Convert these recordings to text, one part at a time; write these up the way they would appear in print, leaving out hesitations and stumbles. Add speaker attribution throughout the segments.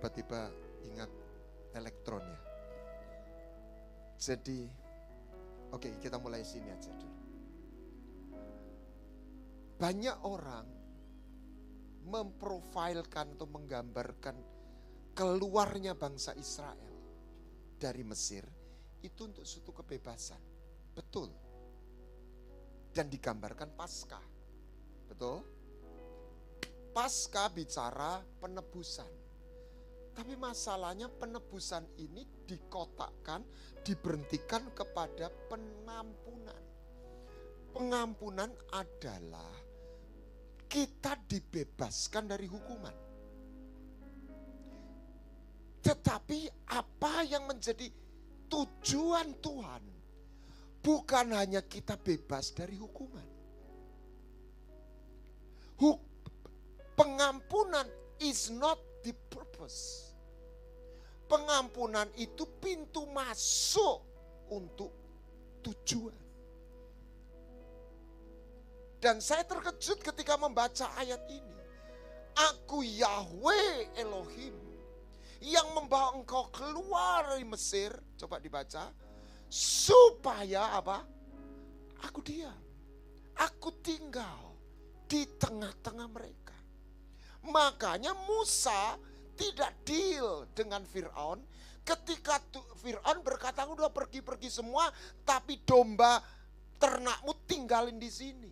Speaker 1: tiba-tiba ingat elektron ya. Jadi, oke, kita mulai sini aja dulu. Banyak orang memprofilkan atau menggambarkan keluarnya bangsa Israel dari Mesir itu untuk suatu kebebasan. Betul. Dan digambarkan Paskah. Betul? Paskah bicara penebusan. Tapi masalahnya penebusan ini dikotakkan, diberhentikan kepada pengampunan. Pengampunan adalah kita dibebaskan dari hukuman. Tetapi apa yang menjadi tujuan Tuhan bukan hanya kita bebas dari hukuman. Pengampunan is not the purpose. Pengampunan itu pintu masuk untuk tujuan. Dan saya terkejut ketika membaca ayat ini. Aku Yahweh Elohim yang membawa engkau keluar dari Mesir. Coba dibaca. Supaya apa? Aku diam. Aku tinggal di tengah-tengah mereka. Makanya Musa tidak deal dengan Fir'aun. Ketika Fir'aun berkata, udah pergi-pergi semua, tapi domba ternakmu tinggalin di sini.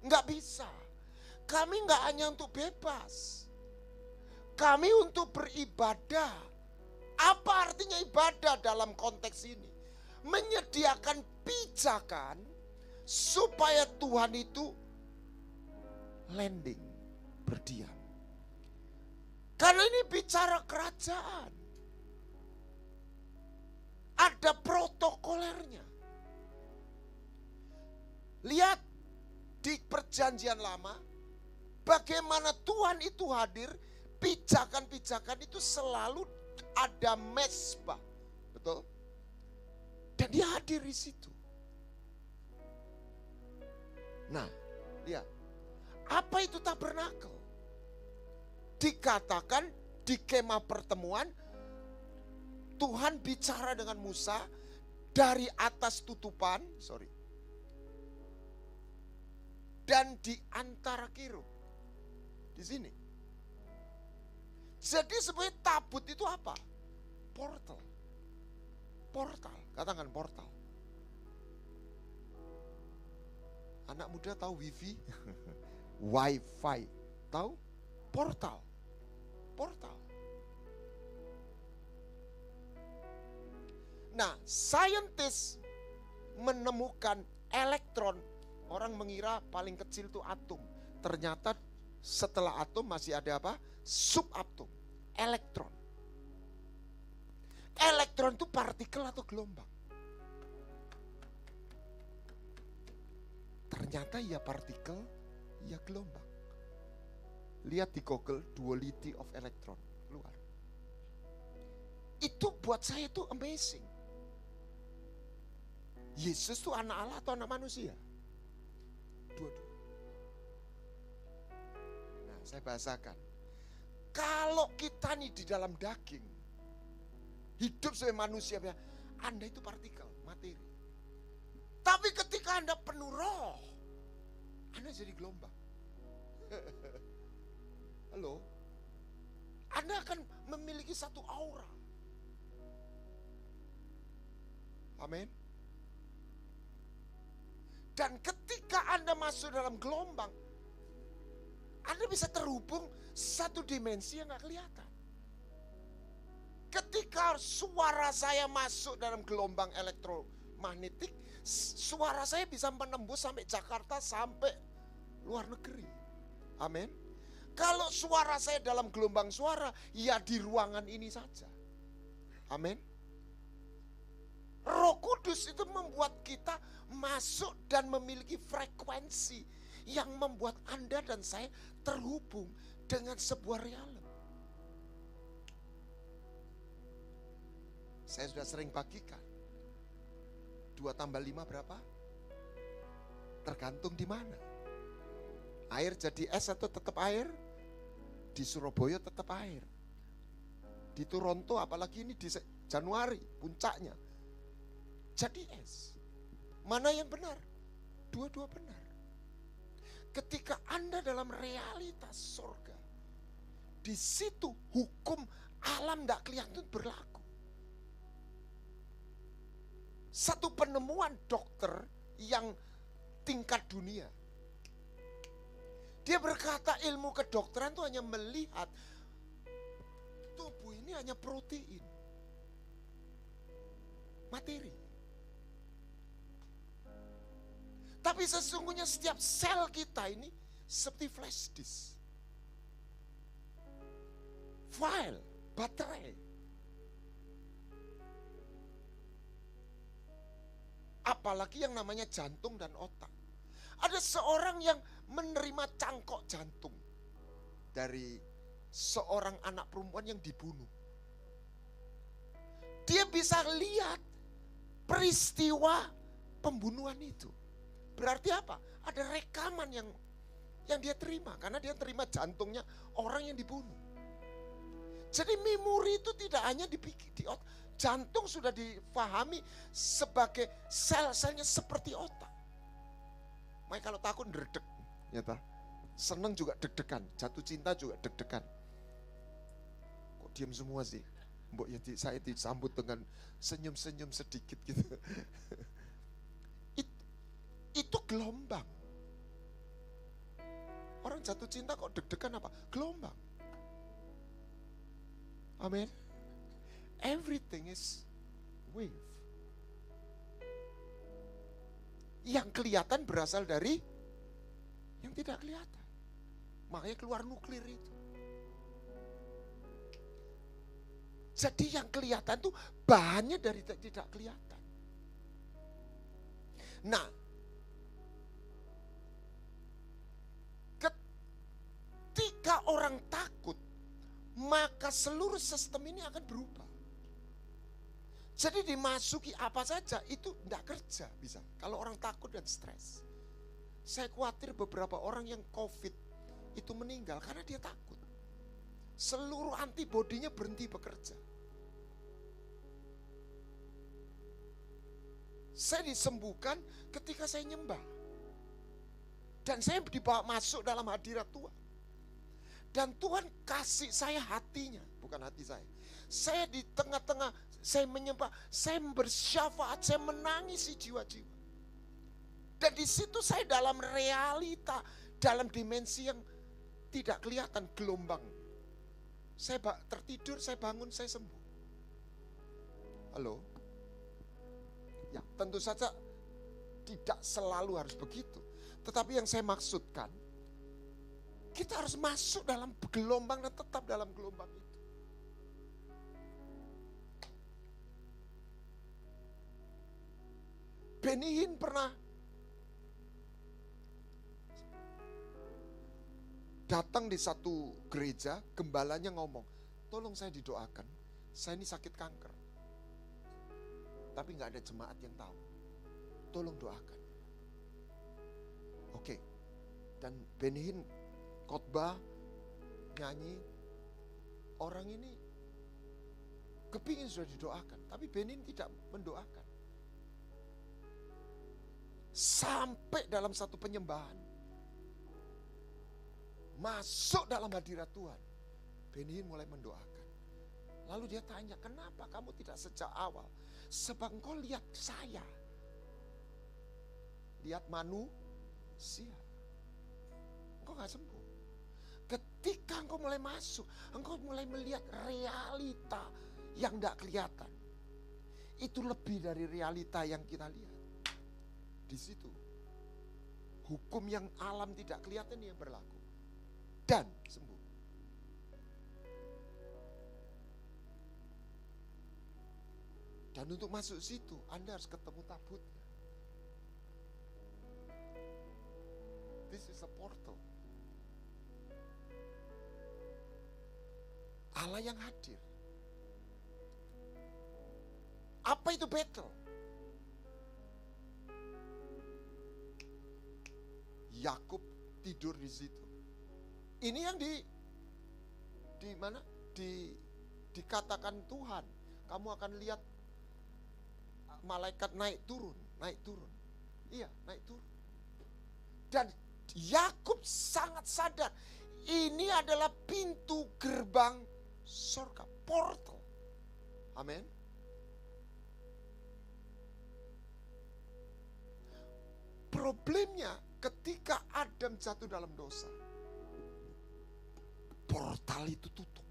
Speaker 1: Enggak bisa. Kami enggak hanya untuk bebas. Kami untuk beribadah. Apa artinya ibadah dalam konteks ini? Menyediakan pijakan supaya Tuhan itu landing, berdiam. Karena ini bicara kerajaan. Ada protokolernya. Lihat di perjanjian lama, bagaimana Tuhan itu hadir, pijakan-pijakan itu selalu ada mesbah. Betul? Dan dia hadir di situ. Nah, lihat. Apa itu tabernakel? Dikatakan di kemah pertemuan, Tuhan bicara dengan Musa dari atas tutupan, dan di antara kirub. Di sini. Jadi sebenarnya tabut itu apa? Portal. Portal, katakan portal. Anak muda tahu wifi? Wifi, tahu? Portal. Portal. Nah, saintis menemukan elektron. Orang mengira paling kecil itu atom. Ternyata setelah atom masih ada apa? Subatom. Elektron. Elektron itu partikel atau gelombang? Ternyata ya partikel, ya gelombang. Lihat di Google, duality of electron. Keluar. Itu buat saya itu amazing. Yesus itu anak Allah atau anak manusia? Dua-dua. Nah, saya bahasakan. Kalau kita nih di dalam daging, hidup sebagai manusia, Anda itu partikel, materi. Tapi ketika Anda penuh roh, Anda jadi gelombang. Halo? Anda akan memiliki satu aura. Amin. Dan ketika Anda masuk dalam gelombang, Anda bisa terhubung satu dimensi yang gak kelihatan. Ketika suara saya masuk dalam gelombang elektromagnetik, suara saya bisa menembus sampai Jakarta, sampai luar negeri. Amin. Kalau suara saya dalam gelombang suara, ya di ruangan ini saja. Amin. Roh Kudus itu membuat kita masuk dan memiliki frekuensi yang membuat Anda dan saya terhubung dengan sebuah realem. Saya sudah sering bagikan. 2 tambah 5 berapa? Tergantung di mana. Air jadi es atau tetap air? Di Surabaya tetap air. Di Toronto apalagi ini di Januari puncaknya. Jadi es. Mana yang benar? Dua-dua benar. Ketika Anda dalam realitas surga, di situ hukum alam tidak kelihatan berlaku. Satu penemuan dokter yang tingkat dunia. Dia berkata ilmu kedokteran itu hanya melihat tubuh ini hanya protein, materi. Tapi sesungguhnya setiap sel kita ini seperti flash disk, file, baterai. Apalagi yang namanya jantung dan otak. Ada seorang yang menerima cangkok jantung dari seorang anak perempuan yang dibunuh. Dia bisa lihat peristiwa pembunuhan itu. Berarti apa? Ada rekaman yang dia terima. Karena dia terima jantungnya orang yang dibunuh. Jadi memori itu tidak hanya dipikir di otak. Jantung sudah difahami sebagai sel-selnya seperti otak. Makanya kalau takut deg-deg. Ya tak? Seneng juga deg-degan. Jatuh cinta juga deg-degan. Kok diam semua sih? Mbok ya saya disambut dengan senyum-senyum sedikit gitu. Itu gelombang. Orang jatuh cinta kok deg-degan apa? Gelombang. Amin. Everything is wave. Yang kelihatan berasal dari yang tidak kelihatan. Makanya keluar nuklir itu. Jadi yang kelihatan tuh bahannya dari tidak kelihatan. Nah, ketika orang takut, maka seluruh sistem ini akan berubah. Jadi dimasuki apa saja itu tidak kerja bisa. Kalau orang takut dan stres. Saya khawatir beberapa orang yang COVID itu meninggal karena dia takut. Seluruh antibodinya berhenti bekerja. Saya disembuhkan ketika saya nyembah. Dan saya dibawa masuk dalam hadirat Tuhan. Dan Tuhan kasih saya hatinya, bukan hati saya. Saya di tengah-tengah, saya menyembah, saya bersyafaat, saya menangisi jiwa-jiwa. Dan di situ saya dalam realita, dalam dimensi yang tidak kelihatan, gelombang. Saya tertidur, saya bangun, saya sembuh. Halo? Ya, tentu saja tidak selalu harus begitu. Tetapi yang saya maksudkan, kita harus masuk dalam gelombang dan tetap dalam gelombang itu. Benny Hinn pernah datang di satu gereja, gembalanya ngomong, tolong saya didoakan, saya ini sakit kanker. Tapi gak ada jemaat yang tahu. Tolong doakan. Oke. Dan Benny Hinn khotbah, nyanyi. Orang ini kepingin sudah didoakan. Tapi Benny Hinn tidak mendoakan. Sampai dalam satu penyembahan. Masuk dalam hadirat Tuhan. Benny Hinn mulai mendoakan. Lalu dia tanya, kenapa kamu tidak sejak awal? Sebab engkau lihat saya. Lihat manusia. Engkau gak sembuh. Ketika engkau mulai masuk, engkau mulai melihat realita yang gak kelihatan. Itu lebih dari realita yang kita lihat. Di situ. Hukum yang alam tidak kelihatan yang berlaku. Dan sembuh. Dan untuk masuk situ, Anda harus ketemu tabutnya. This is a portal. Allah yang hadir. Apa itu battle? Yakub tidur di situ. Ini yang di mana? dikatakan Tuhan, kamu akan lihat malaikat naik turun. Iya, naik turun. Dan Yakub sangat sadar, ini adalah pintu gerbang surga, portal. Amin. Problemnya ketika Adam jatuh dalam dosa, portal itu tutup.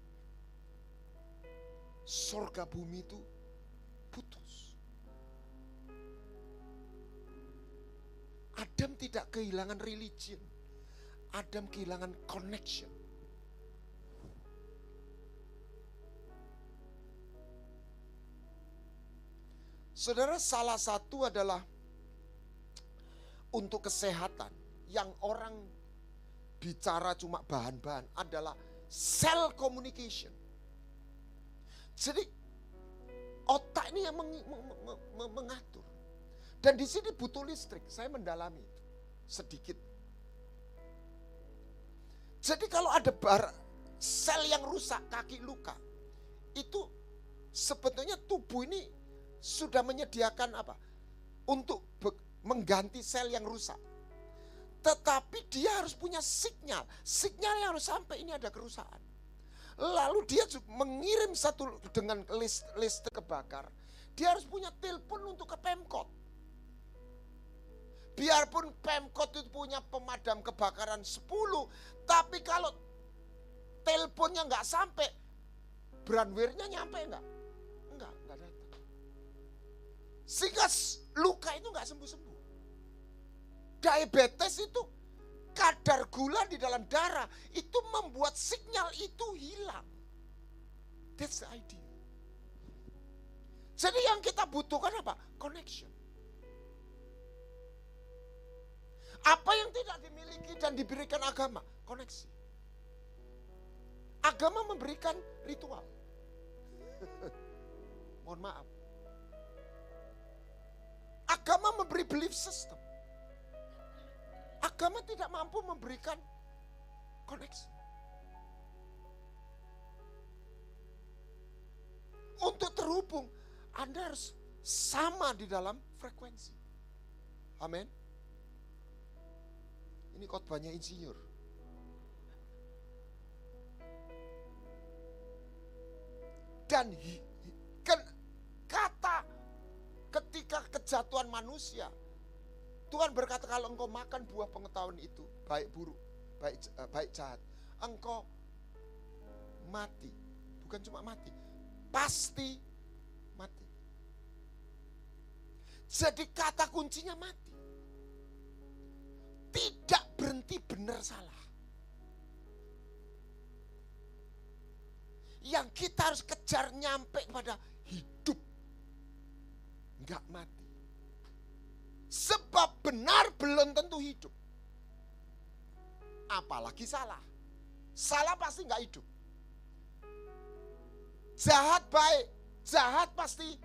Speaker 1: Surga bumi itu putus. Adam tidak kehilangan religion. Adam kehilangan connection. Saudara, salah satu adalah untuk kesehatan yang orang bicara cuma bahan-bahan adalah cell communication. Jadi otak ini yang mengatur. Dan di sini butuh listrik. Saya mendalami itu sedikit. Jadi kalau ada sel yang rusak, kaki luka, itu sebetulnya tubuh ini sudah menyediakan apa? Untuk mengganti sel yang rusak. Tetapi dia harus punya sinyal. Sinyalnya harus sampai ini ada kerusakan. Lalu dia mengirim satu dengan listrik kebakar. Dia harus punya telepon untuk ke Pemkot. Biarpun Pemkot itu punya pemadam kebakaran 10, tapi kalau teleponnya nggak sampai, brandware-nya nyampe nggak? Nggak datang. Sehingga luka itu nggak sembuh-sembuh. Diabetes itu kadar gula di dalam darah itu membuat sinyal itu hilang. That's the idea. Jadi yang kita butuhkan apa? Connection. Apa yang tidak dimiliki dan diberikan agama? Koneksi. Agama memberikan ritual. Mohon maaf. Agama memberi belief system. Agama tidak mampu memberikan koneksi. Untuk terhubung, Anda harus sama di dalam frekuensi. Amin. Ini khotbahnya insinyur. Dan kata ketika kejatuhan manusia, Tuhan berkata kalau engkau makan buah pengetahuan itu, baik buruk, baik jahat, engkau mati. Bukan cuma mati, pasti mati. Jadi kata kuncinya mati. Tidak berhenti benar salah. Yang kita harus kejar nyampe pada hidup, enggak mati. Sebab benar belum tentu hidup. Apalagi salah. Salah pasti enggak hidup. Jahat baik, jahat pasti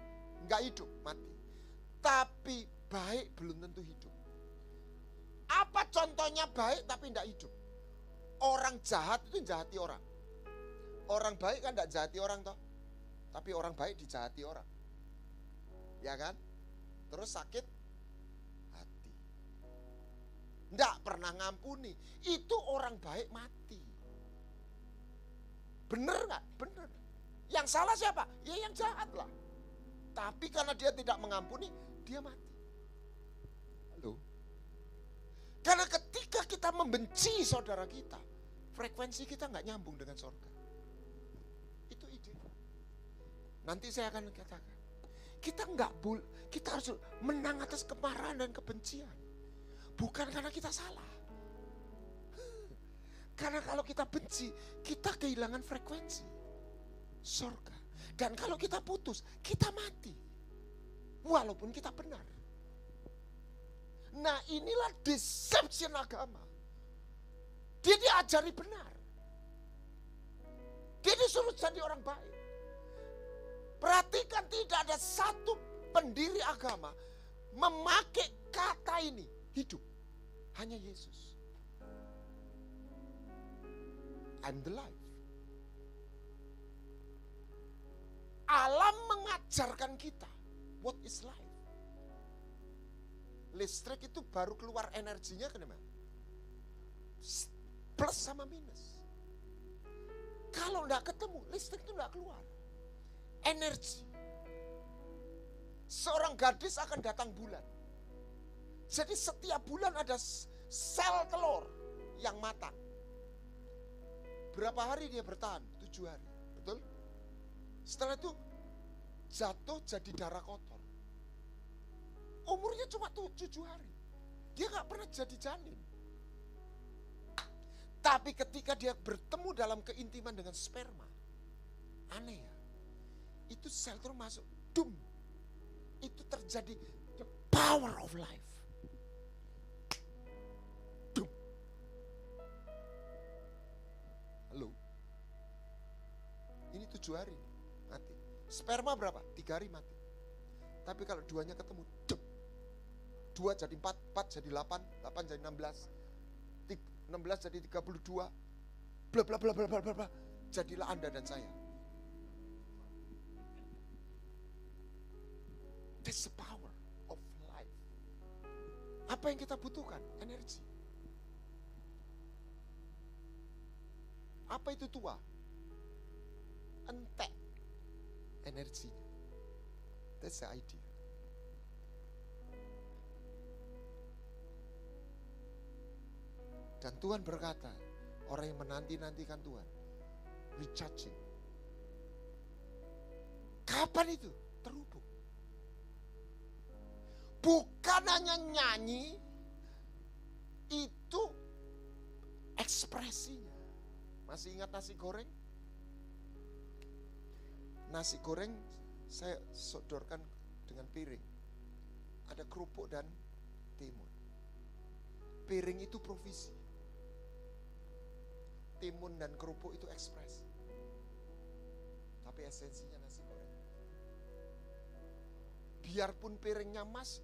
Speaker 1: enggak hidup, mati. Tapi baik belum tentu hidup. Apa contohnya baik tapi enggak hidup? Orang jahat itu jahati orang. Orang baik kan enggak jahati orang toh. Tapi orang baik dijahati orang. Ya kan? Terus sakit hati. Enggak pernah ngampuni. Itu orang baik mati. Bener enggak? Bener. Yang salah siapa? Ya yang jahat lah. Tapi karena dia tidak mengampuni, dia mati. Halo? Karena ketika kita membenci saudara kita, frekuensi kita enggak nyambung dengan surga. Itu ide. Nanti saya akan katakan. Kita harus menang atas kemarahan dan kebencian. Bukan karena kita salah. Karena kalau kita benci, kita kehilangan frekuensi surga. Dan kalau kita putus, kita mati. Walaupun kita benar. Nah, inilah deception agama. Dia diajari benar. Dia disuruh jadi orang baik. Perhatikan, tidak ada satu pendiri agama memakai kata ini, hidup. Hanya Yesus. I'm the life. mengajarkan kita what is life. Listrik itu baru keluar energinya kenapa? Plus sama minus. Kalau enggak ketemu, listrik itu enggak keluar. Energi. Seorang gadis akan datang bulan. Jadi setiap bulan ada sel telur yang matang. Berapa hari dia bertahan? 7 hari. Betul? Setelah itu jatuh jadi darah kotor. Umurnya cuma 7 hari. Dia gak pernah jadi janin. Tapi ketika dia bertemu dalam keintiman dengan sperma, aneh ya, itu sel telur masuk, dum. Itu terjadi the power of life. Dum. Halo. Ini 7 hari mati. Sperma berapa? 3 hari mati. Tapi kalau duanya ketemu, dum. 2 jadi 4, 4 jadi 8, 8 jadi 16, 16 jadi 32, bla bla bla bla bla bla. Jadilah Anda dan saya. That's the power of life. Apa yang kita butuhkan? Energi. Apa itu tua? Entek energinya. That's the idea. Dan Tuhan berkata, orang yang menanti-nantikan Tuhan, recharging. Kapan itu? Terhubung. Bukan hanya nyanyi, itu ekspresinya. Masih ingat nasi goreng? Nasi goreng saya sodorkan dengan piring. Ada kerupuk dan timun. Piring itu provisi. Timun dan kerupuk itu ekspres. Tapi esensinya nasi goreng. Biarpun piringnya mas,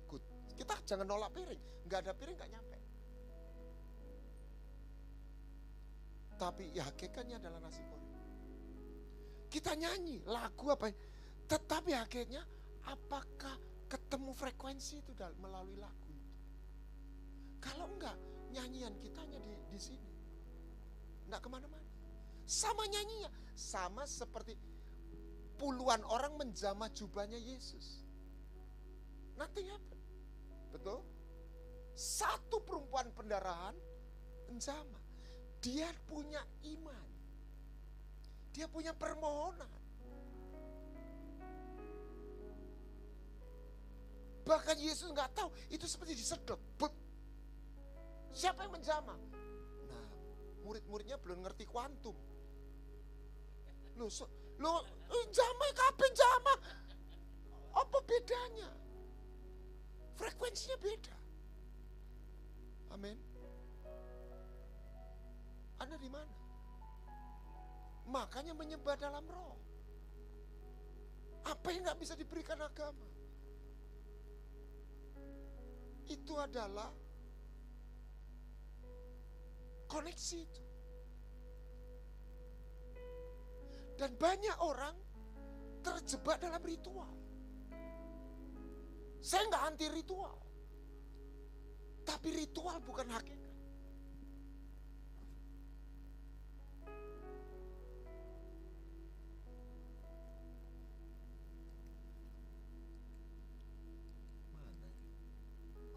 Speaker 1: good. Kita jangan nolak piring. Nggak ada piring nggak nyampe. Tapi ya hakikatnya adalah nasi goreng. Kita nyanyi lagu apa? Tetapi hakikatnya apakah ketemu frekuensi itu melalui lagu itu? Kalau enggak, nyanyian kita hanya di sini. Enggak kemana-mana. Sama nyanyinya. Sama seperti puluhan orang menjamah jubahnya Yesus. Nothing happen. Betul? Satu perempuan pendarahan menjamah. Dia punya iman. Dia punya permohonan. Bahkan Yesus nggak tahu. Itu seperti disedot. Siapa yang menjamah? Nah, murid-muridnya belum ngerti kuantum. Loh, jamah kapan jamah? Apa bedanya? Frekuensinya beda. Amin. Anda di mana? Makanya menyembah dalam roh. Apa yang gak bisa diberikan agama? Itu adalah koneksi itu. Dan banyak orang terjebak dalam ritual. Saya gak anti ritual. Tapi ritual bukan hakikat.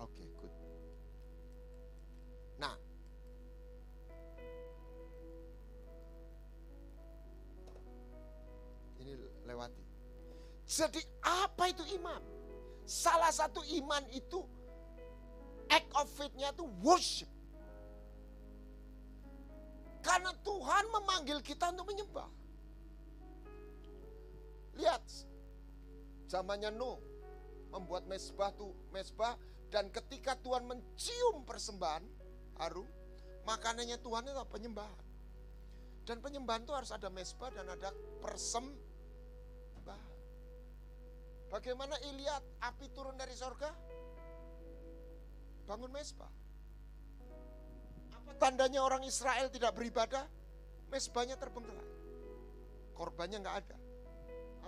Speaker 1: Oke, good. Nah, ini lewati. Jadi apa itu iman? Salah satu iman itu act of faith-nya itu worship. Karena Tuhan memanggil kita untuk menyembah. Lihat, zamannya Nuh membuat mezbah dan ketika Tuhan mencium persembahan harum, makanannya Tuhan itu penyembahan. Dan penyembahan itu harus ada mezbah dan ada persembahan. Bagaimana Iliat api turun dari sorga? Bangun mezbah. Apa tandanya orang Israel tidak beribadah? Mezbahnya terbengkelai. Korbannya nggak ada.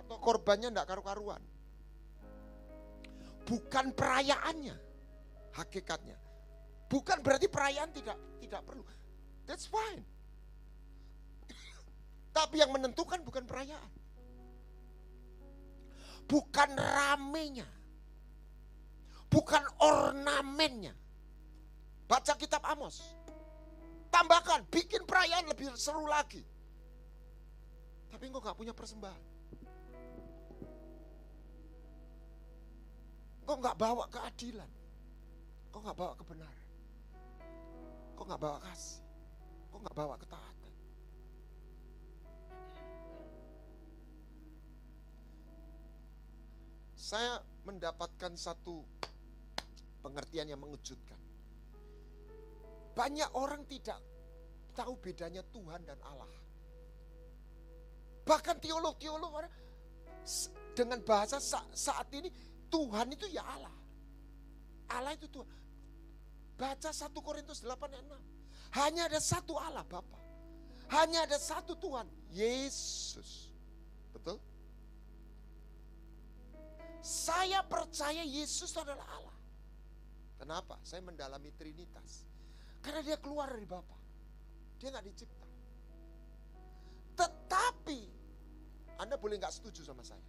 Speaker 1: atau korbannya enggak karu-karuan. Bukan perayaannya hakikatnya. Bukan berarti perayaan tidak perlu. That's fine. Tapi yang menentukan bukan perayaan. Bukan ramenya. Bukan ornamennya. Baca kitab Amos. Tambahkan, bikin perayaan lebih seru lagi. Tapi engkau gak punya persembahan. Engkau gak bawa keadilan. Engkau gak bawa kebenaran. Engkau gak bawa kasih. Engkau gak bawa ketaatan. Saya mendapatkan satu pengertian yang mengejutkan. Banyak orang tidak tahu bedanya Tuhan dan Allah. Bahkan teolog-teolog dengan bahasa saat ini, Tuhan itu ya Allah. Allah itu Tuhan. Baca 1 Korintus 8 ayat 6. Hanya ada satu Allah Bapa. Hanya ada satu Tuhan, Yesus. Betul? Saya percaya Yesus adalah Allah. Kenapa? Saya mendalami Trinitas. Karena dia keluar dari Bapa. Dia gak dicipta. Tetapi, Anda boleh gak setuju sama saya.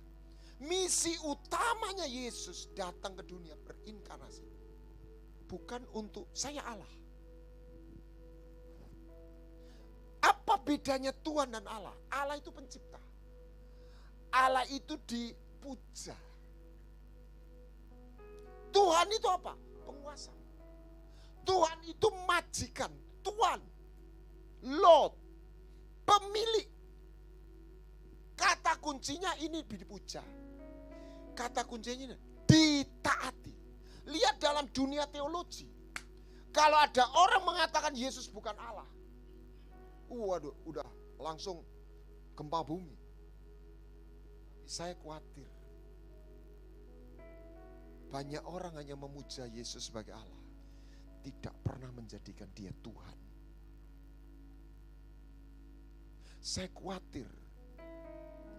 Speaker 1: Misi utamanya Yesus datang ke dunia berinkarnasi. Bukan untuk saya Allah. Apa bedanya Tuhan dan Allah? Allah itu pencipta. Allah itu dipuja. Tuhan itu apa? Penguasa. Tuhan itu majikan. Tuhan. Lord. Pemilik. Kata kuncinya ini dipuja. Kata kuncinya ini ditaati. Lihat dalam dunia teologi. Kalau ada orang mengatakan Yesus bukan Allah. Waduh, udah langsung gempa bumi. Saya khawatir. Banyak orang hanya memuja Yesus sebagai Allah. Tidak pernah menjadikan dia Tuhan. Saya khawatir.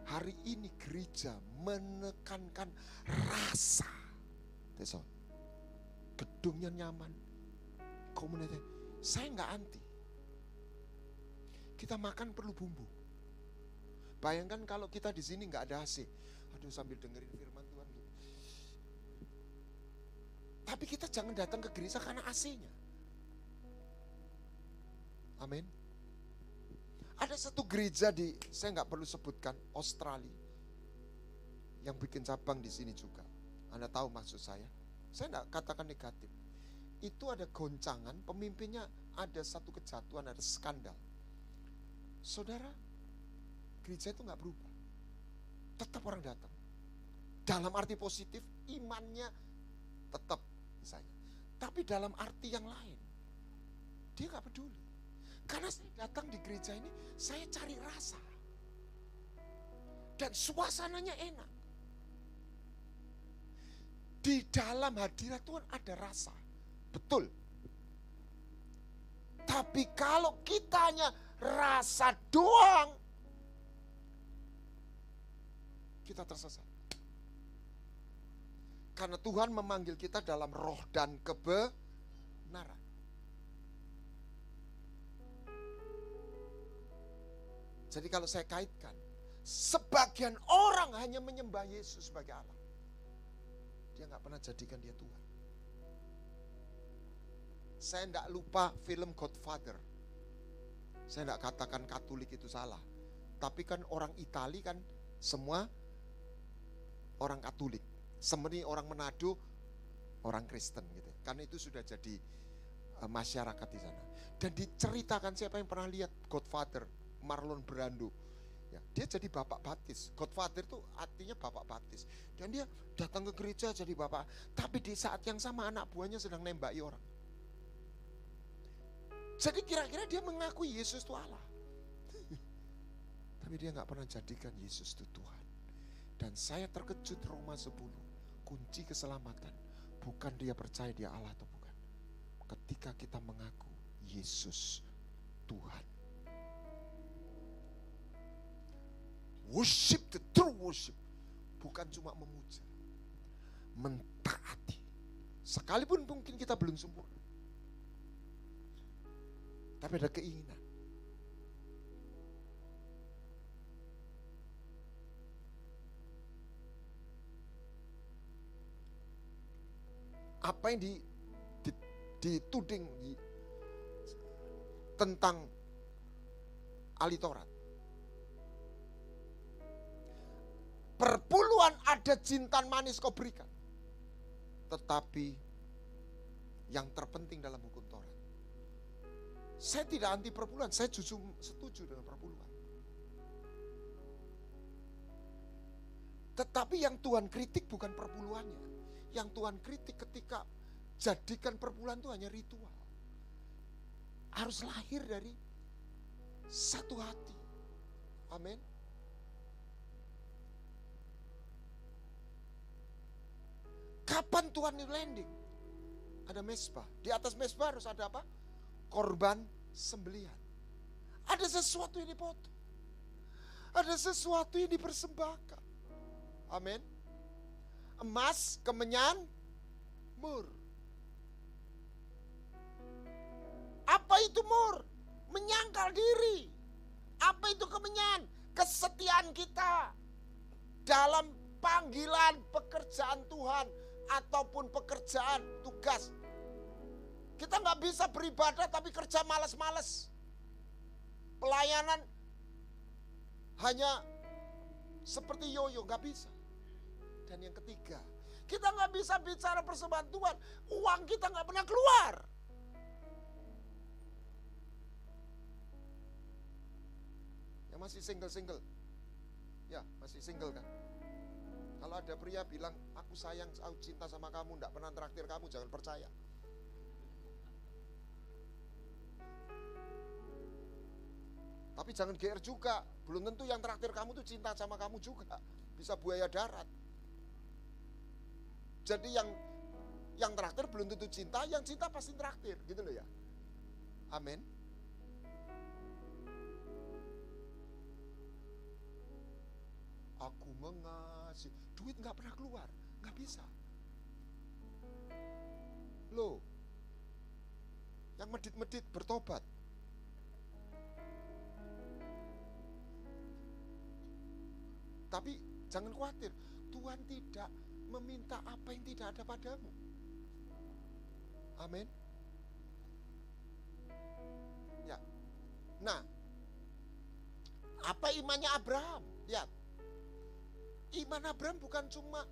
Speaker 1: Hari ini gereja menekankan rasa. Gedungnya nyaman. Komunitas. Saya nggak anti. Kita makan perlu bumbu. Bayangkan kalau kita di sini nggak ada AC. Aduh, sambil dengerin firman Tuhan gitu. Tapi kita jangan datang ke gereja karena AC-nya. Amin. Ada satu gereja di, saya nggak perlu sebutkan, Australia, yang bikin cabang di sini juga. Anda tahu maksud saya. Saya nggak katakan negatif. Itu ada goncangan, pemimpinnya ada satu kejatuhan, ada skandal. Saudara, gereja itu nggak berubah. Tetap orang datang. Dalam arti positif, imannya tetap misalnya. Tapi dalam arti yang lain, dia nggak peduli. Karena saya datang di gereja ini, saya cari rasa. Dan suasananya enak. Di dalam hadirat Tuhan ada rasa. Betul. Tapi kalau kita hanya rasa doang, kita tersesat. Karena Tuhan memanggil kita dalam roh dan kebenaran. Jadi kalau saya kaitkan, sebagian orang hanya menyembah Yesus sebagai Allah. Dia gak pernah jadikan dia Tuhan. Saya tidak lupa film Godfather. Saya tidak katakan Katolik itu salah. Tapi kan orang Itali kan semua orang Katolik. Seperti orang Manado, orang Kristen gitu. Karena itu sudah jadi masyarakat di sana. Dan diceritakan, siapa yang pernah lihat Godfather, Marlon Brando. Ya, dia jadi bapak baptis. Godfather itu artinya bapak baptis. Dan dia datang ke gereja jadi bapak. Tapi di saat yang sama anak buahnya sedang nembaki orang. Jadi kira-kira dia mengakui Yesus itu Allah. Tapi dia gak pernah jadikan Yesus itu Tuhan. Dan saya terkejut Roma 10. Kunci keselamatan. Bukan dia percaya dia Allah atau bukan. Ketika kita mengaku Yesus Tuhan. Worship, the true worship. bukan cuma memuja, mentaati. Sekalipun mungkin kita belum sempurna, tapi ada keinginan. Apa yang dituding tentang ahli Taurat. Perpuluhan ada jintan manis kau berikan. Tetapi yang terpenting dalam hukum Taurat. Saya tidak anti perpuluhan, saya justru setuju dengan perpuluhan. Tetapi yang Tuhan kritik bukan perpuluhannya. Yang Tuhan kritik ketika jadikan perpuluhan itu hanya ritual. Harus lahir dari satu hati. Amin. Kapan Tuhan landing? Ada mezbah. Di atas mezbah harus ada apa? Korban sembelihan. Ada sesuatu yang dipotong. Ada sesuatu yang dipersembahkan. Amin. Emas, kemenyan, mur. Apa itu mur? Menyangkal diri. Apa itu kemenyan? Kesetiaan kita dalam panggilan pekerjaan Tuhan ataupun pekerjaan tugas. Kita nggak bisa beribadah tapi kerja malas-malas. Pelayanan hanya seperti yoyo, nggak bisa. Dan yang ketiga, kita nggak bisa bicara persembahan Tuhan, uang kita nggak pernah keluar. Yang masih single-single, ya masih single kan? Kalau ada pria bilang, aku sayang, aku cinta sama kamu, nggak pernah traktir kamu, jangan percaya. Tapi jangan GR juga, belum tentu yang traktir kamu tuh cinta sama kamu juga, bisa buaya darat. Jadi yang traktir belum tentu cinta, yang cinta pasti traktir, gitu loh ya. Amin. Aku mengasihi, duit nggak pernah keluar, nggak bisa. Loh, yang medit-medit bertobat. Tapi jangan khawatir, Tuhan tidak meminta apa yang tidak ada padamu. Amin. Ya. Nah, apa imannya Abraham? Lihat. Iman Abraham bukan cuma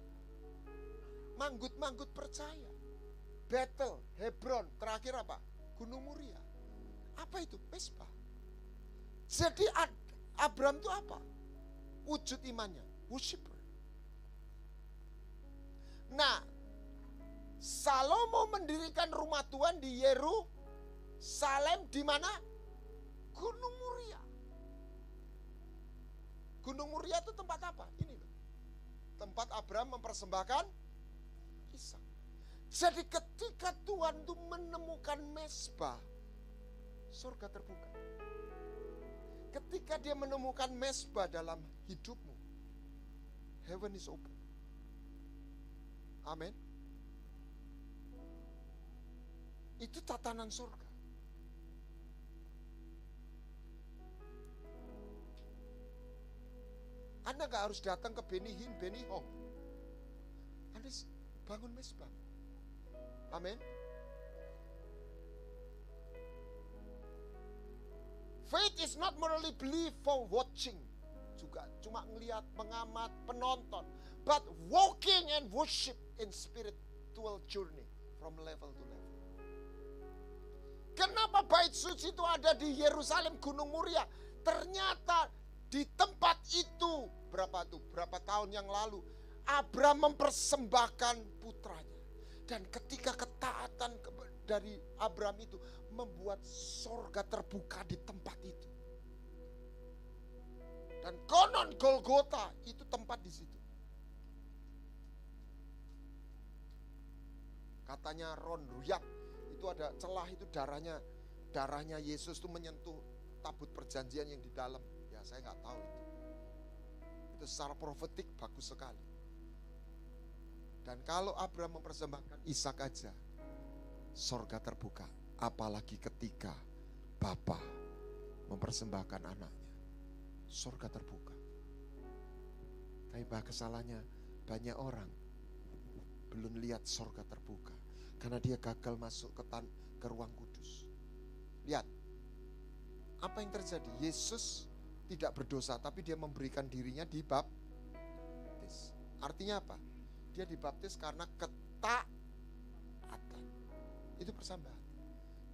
Speaker 1: manggut-manggut percaya. Bethel, Hebron, terakhir apa? Gunung Muria. Apa itu? Mezbah. Jadi Abraham itu apa? Wujud imannya, worshiper. Nah, Salomo mendirikan rumah Tuhan di Yerusalem, di mana? Gunung Muria. Gunung Muria itu tempat apa? Ini loh. Tempat Abraham mempersembahkan Ishak. Jadi ketika Tuhan itu menemukan mezbah, surga terbuka. Ketika dia menemukan mezbah dalam hidupmu, heaven is open. Amin. Itu tatanan surga. Anda gak harus datang ke Benny Hinn, Benny Hong. Anda bangun mezbah. Amin. Faith is not merely belief for watching. Juga cuma ngelihat, mengamat, penonton. But walking and worship in spiritual journey from level to level. Kenapa bait suci itu ada di Yerusalem, Gunung Muria? Ternyata di tempat itu, berapa tahun yang lalu, Abraham mempersembahkan putranya. Dan ketika ketaatan dari Abraham itu membuat sorga terbuka di tempat itu. Dan konon Golgota itu tempat di situ. Katanya Ron Ruyat, itu ada celah, itu darahnya Yesus itu menyentuh tabut perjanjian yang di dalam. Ya saya nggak tahu itu. Itu secara profetik bagus sekali. Dan kalau Abraham mempersembahkan Ishak aja, sorga terbuka. Apalagi ketika Bapa mempersembahkan anaknya, sorga terbuka. Tapi kesalahannya banyak orang belum lihat sorga terbuka karena dia gagal masuk ke ruang kudus. Lihat apa yang terjadi. Yesus tidak berdosa, tapi dia memberikan dirinya dibaptis. Artinya apa? Dia dibaptis karena ketaatan. Itu persembahan.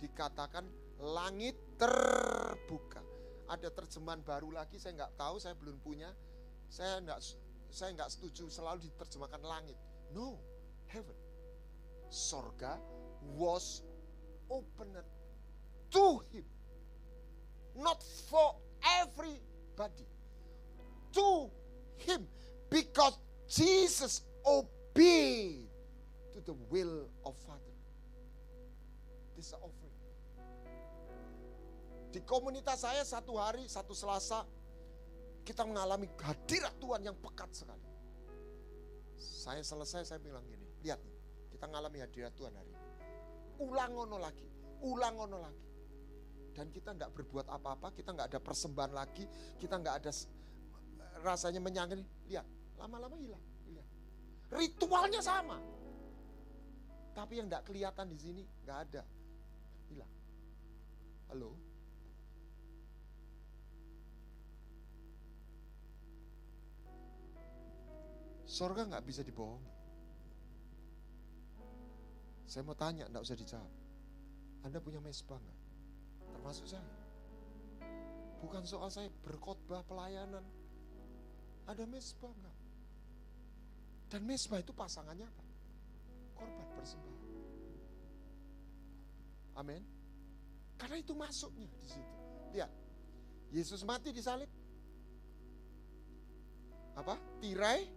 Speaker 1: Dikatakan langit terbuka. Ada terjemahan baru lagi, saya nggak tahu, saya belum punya. Saya nggak setuju selalu diterjemahkan langit. No, heaven. Sorga was opened to him. Not for everybody. To him. Because Jesus obeyed to the will of Father. This is offering. Di komunitas saya satu hari, satu Selasa, kita mengalami hadirat Tuhan yang pekat sekali. Saya selesai, saya bilang gini, lihat nih, kita mengalami hadirat Tuhan hari ini. Ulang ono lagi. Dan kita enggak berbuat apa-apa, kita enggak ada persembahan lagi, kita enggak ada rasanya menyangkini. Lihat, lama-lama hilang. Ritualnya sama. Tapi yang enggak kelihatan di sini enggak ada. Hilang. Halo? Sorga enggak bisa dibohongi. Saya mau tanya, enggak usah dijawab. Anda punya mesbah enggak? Termasuk saya. Bukan soal saya berkhotbah pelayanan. Ada mesbah enggak? Dan mesbah itu pasangannya apa? Korban persembahan. Amin. Karena itu masuknya di situ. Lihat. Yesus mati di salib. Apa? Tirai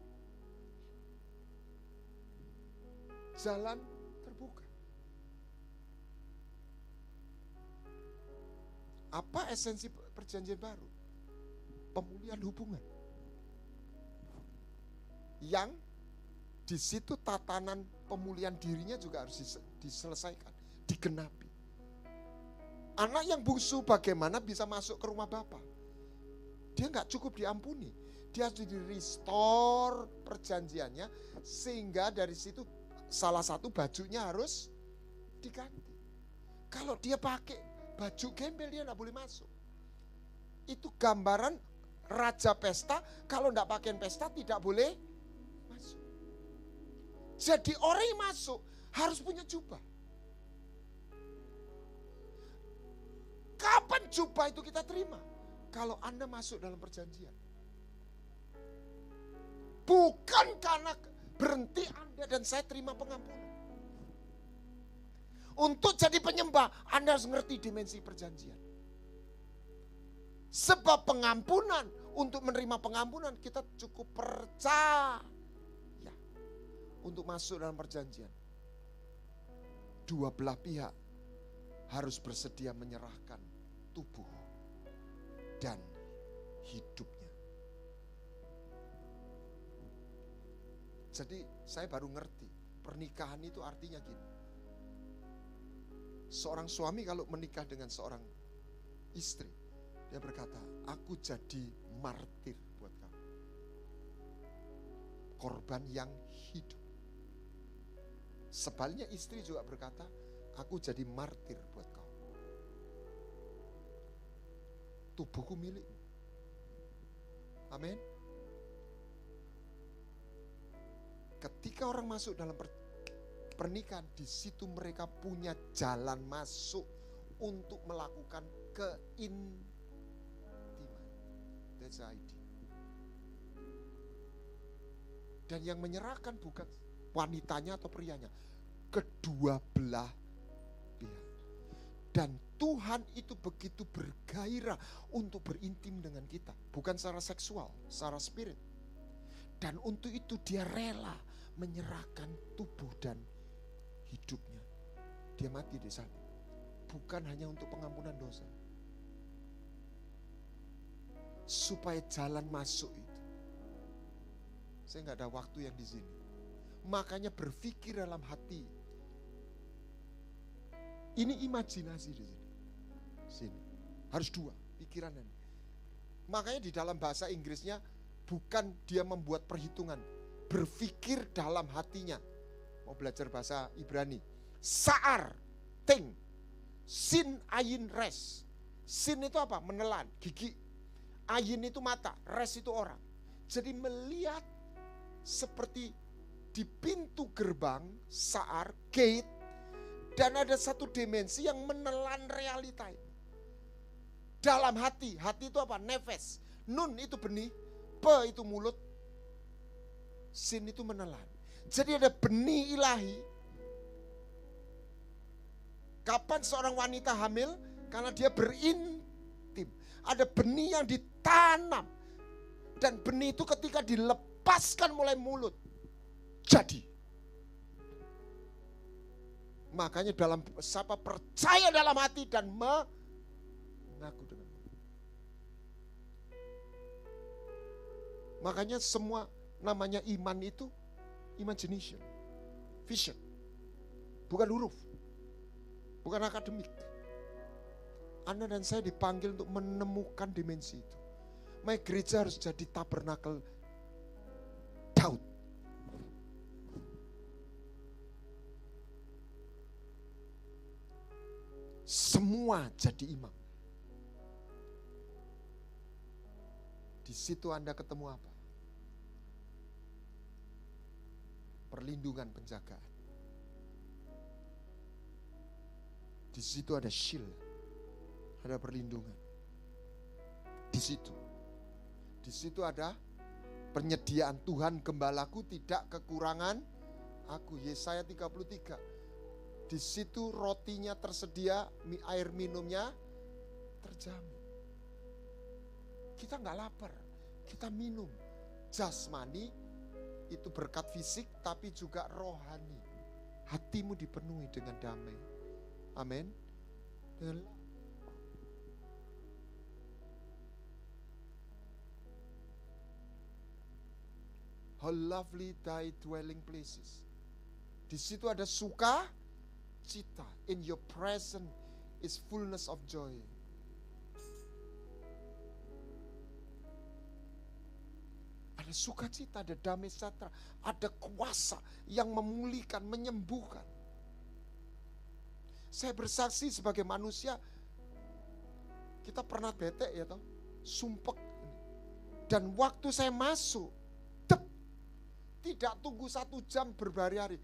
Speaker 1: jalan terbuka. Apa esensi perjanjian baru? Pemulihan hubungan. Yang di situ tatanan pemulihan dirinya juga harus diselesaikan, digenapi. Anak yang bungsu bagaimana bisa masuk ke rumah Bapa? Dia nggak cukup diampuni, dia harus di-restore perjanjiannya sehingga dari situ salah satu bajunya harus diganti. Kalau dia pakai baju gembel dia nggak boleh masuk. Itu gambaran raja pesta, kalau nggak pakaian pesta tidak boleh masuk. Jadi orang yang masuk harus punya jubah. Kapan jubah itu kita terima? Kalau Anda masuk dalam perjanjian. Bukan karena berhenti Anda dan saya terima pengampunan. Untuk jadi penyembah, Anda harus ngerti dimensi perjanjian. Sebab pengampunan, untuk menerima pengampunan kita cukup percaya. Untuk masuk dalam perjanjian, dua belah pihak harus bersedia menyerahkan tubuh dan hidupnya. Jadi saya baru ngerti pernikahan itu artinya gini. Seorang suami kalau menikah dengan seorang istri, dia berkata, aku jadi martir buat kamu. Korban yang hidup. Sebaliknya istri juga berkata, aku jadi martir buat kau. Tubuhku milikmu. Amin. Ketika orang masuk dalam pernikahan, di situ mereka punya jalan masuk untuk melakukan keintiman. That's the idea. Dan yang menyerahkan bukan wanitanya atau prianya, kedua belah pihak. Dan Tuhan itu begitu bergairah untuk berintim dengan kita, bukan secara seksual, secara spirit. Dan untuk itu dia rela menyerahkan tubuh dan hidupnya. Dia mati di salib. Bukan hanya untuk pengampunan dosa, supaya jalan masuk itu. Saya nggak ada waktu yang di sini. Makanya berpikir dalam hati. Ini imajinasi di sini. Sini. Harus dua pikiran ini. Makanya di dalam bahasa Inggrisnya bukan dia membuat perhitungan, berpikir dalam hatinya. Mau belajar bahasa Ibrani. Sa'ar, ting, sin ayin res. Sin itu apa? Menelan, gigi. Ayin itu mata, res itu orang. Jadi melihat seperti di pintu gerbang, sa'ar, gate, dan ada satu dimensi yang menelan realita ini. Dalam hati, hati itu apa? Nefes. Nun itu benih, pe itu mulut, sin itu menelan. Jadi ada benih ilahi. Kapan seorang wanita hamil? Karena dia berintim. Ada benih yang ditanam. Dan benih itu ketika dilepaskan mulai mulut, jadi. Makanya dalam siapa percaya dalam hati dan mengaku dengan mulut. Makanya semua namanya iman itu imagination, vision. Bukan huruf, bukan akademik. Anda dan saya dipanggil untuk menemukan dimensi itu. Makanya gereja harus jadi tabernakel Daud. Semua jadi imam. Di situ Anda ketemu apa? Perlindungan, penjagaan. Di situ ada shield, ada perlindungan. Di situ ada penyediaan. Tuhan gembalaku, tidak kekurangan aku. Yesaya 33. Di situ rotinya tersedia, air minumnya terjamin. Kita nggak lapar, kita minum. Jasmani itu berkat fisik, tapi juga rohani. Hatimu dipenuhi dengan damai. Amin. Dengan how lovely thy dwelling places. Di situ ada suka cita. In your presence is fullness of joy. Ada sukacita, ada damai sejahtera, ada kuasa yang memulihkan, menyembuhkan. Saya bersaksi sebagai manusia, kita pernah bete ya toh, sumpek. Dan waktu saya masuk, tidak tunggu 1 jam berhari-hari.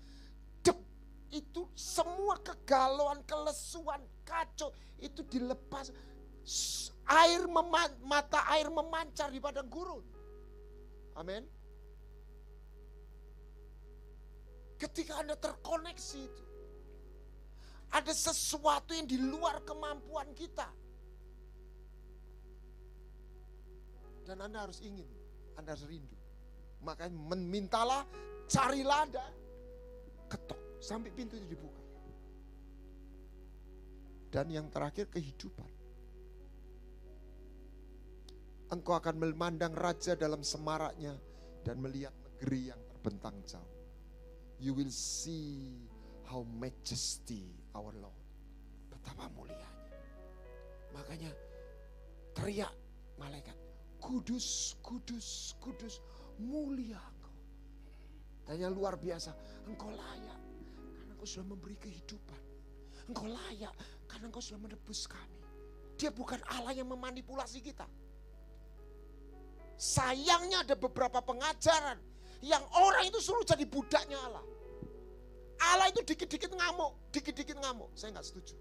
Speaker 1: Itu semua kegalauan, kelesuan, kacau itu dilepas. Mata air memancar di padang gurun. Amin. Ketika Anda terkoneksi itu, ada sesuatu yang di luar kemampuan kita. Dan Anda harus ingin, Anda harus rindu. Makanya mintalah, carilah Anda, ketok sampai pintu itu dibuka. Dan yang terakhir, kehidupan. Engkau akan memandang raja dalam semaraknya dan melihat negeri yang terbentang jauh. You will see how majesty our Lord. Betapa mulianya. Makanya teriak malaikat, kudus, kudus, kudus, mulia Engkau. Dan yang luar biasa, Engkau layak karena Engkau sudah memberi kehidupan. Engkau layak karena Engkau sudah menebus kami. Dia bukan Allah yang memanipulasi kita. Sayangnya ada beberapa pengajaran yang orang itu suruh jadi budaknya Allah. Allah itu dikit-dikit ngamuk, dikit-dikit ngamuk. Saya nggak setuju.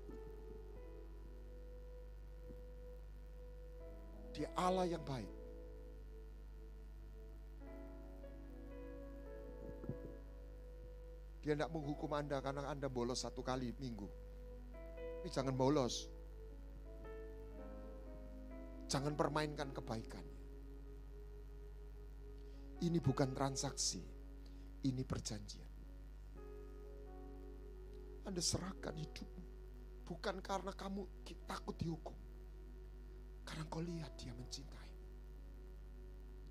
Speaker 1: Dia Allah yang baik. Dia tidak menghukum Anda karena Anda bolos 1 kali minggu. Tapi jangan bolos. Jangan permainkan kebaikan. Ini bukan transaksi, ini perjanjian. Anda serahkan hidupmu, bukan karena kamu takut dihukum, karena kau lihat dia mencintai.